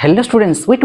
Hello students, wait.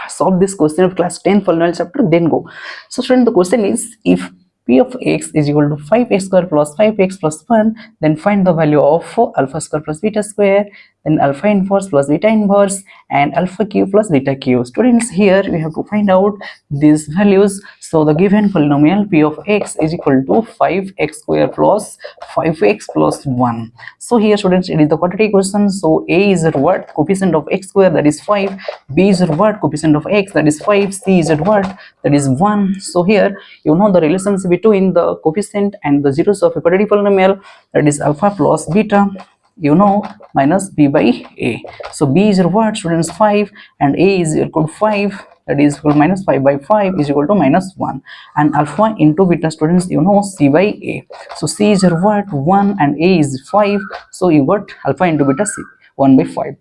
Solve this question of class 10 polynomial chapter, then go. So student, the question is, if p of x is equal to 5x square plus 5x plus 1, then find the value of alpha square plus beta square, then alpha inverse plus beta inverse, and alpha cube plus beta cube. Students, here we have to find out these values. So the given polynomial p of x is equal to 5x square plus 5x plus 1. So here students, it is the quadratic question. So a is what? Coefficient of x square, that is 5. B is what? Coefficient of x, that is 5. C is what? That is 1. So here you know the relationship between the coefficient and the zeros of a quadratic polynomial, that is alpha plus beta, you know, minus b by a. So b is what, students? 5, and a is equal to 5, that is equal to minus 5 by 5 is equal to minus 1, and alpha into beta, students, you know, c by a. So c is what? 1, and a is 5, so you got alpha into beta c, 1 by 5.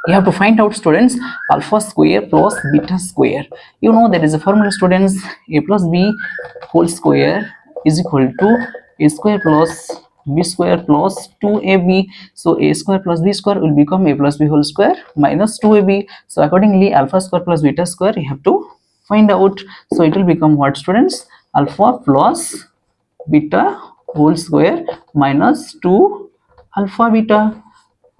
You have to find out, students, alpha square plus beta square. You know there is a formula, students. A plus b whole square is equal to a square plus b square plus 2ab. So a square plus b square will become a plus b whole square minus 2ab. So accordingly, alpha square plus beta square you have to find out. So it will become what, students? Alpha plus beta whole square minus 2 alpha beta.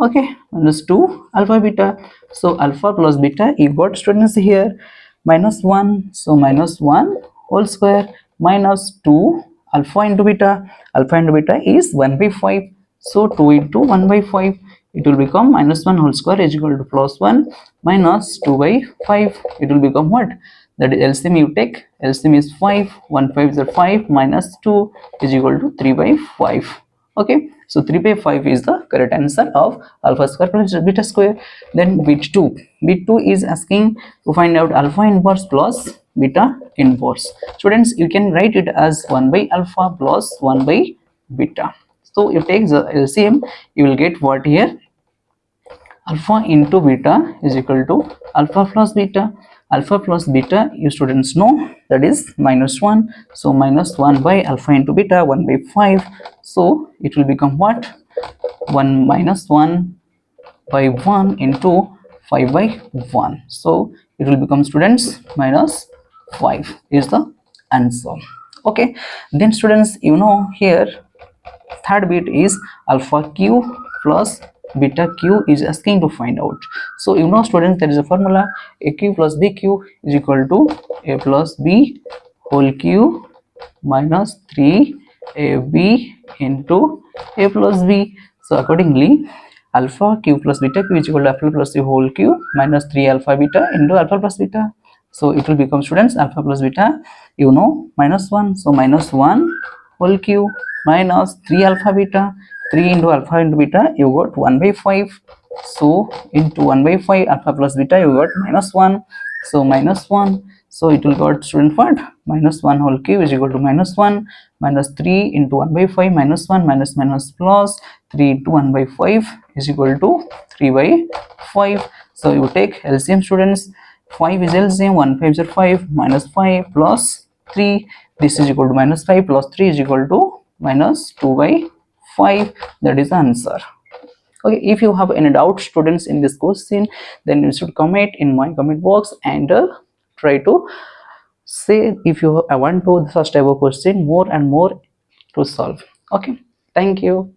Okay, minus 2 alpha beta. So alpha plus beta, you got, students, here minus 1, so minus 1 whole square minus 2 alpha into beta. Alpha into beta is 1 by 5, so 2 into 1 by 5, it will become minus 1 whole square is equal to plus 1 minus 2 by 5. It will become what? That is LCM you take. LCM is 5, 1 5 is 5 minus 2 is equal to 3 by 5. Okay, so 3 by 5 is the correct answer of alpha square plus beta square. Then bit 2 is asking to find out alpha inverse plus beta inverse. Students, you can write it as 1 by alpha plus 1 by beta. So you take the LCM, you will get what here? Alpha into beta is equal to alpha plus beta. Alpha plus beta, you students know, that is minus 1. So minus 1 by alpha into beta, 1 by 5. So it will become what? 1 minus 1 by 1 into 5 by 1. So it will become, students, minus 5 is the answer. Okay, then students, you know, here third bit is alpha q plus beta q is asking to find out. So you know, students, there is a formula: aq plus bq is equal to a plus b whole q minus 3ab into a plus b. So accordingly, alpha q plus beta q is equal to alpha plus b whole q minus 3 alpha beta into alpha plus beta. So it will become, students, alpha plus beta, you know, minus 1, so minus 1 whole q minus 3 alpha beta. 3 into alpha into beta, you got 1 by 5. So into 1 by 5 alpha plus beta, you got minus 1, so minus 1. So it will got, student, what? Minus 1 whole cube is equal to minus 1 minus 3 into 1 by 5 minus 1 minus minus plus 3 into 1 by 5 is equal to 3 by 5. So you take LCM, students. 5 is LCM, 1 5 is 5 minus 5 plus 3, this is equal to minus 5 plus 3 is equal to minus 2 by 5. That is the answer. Okay, if you have any doubts, students, in this question, then you should comment in my comment box and try to say if you want to such type of question more and more to solve. Okay, thank you.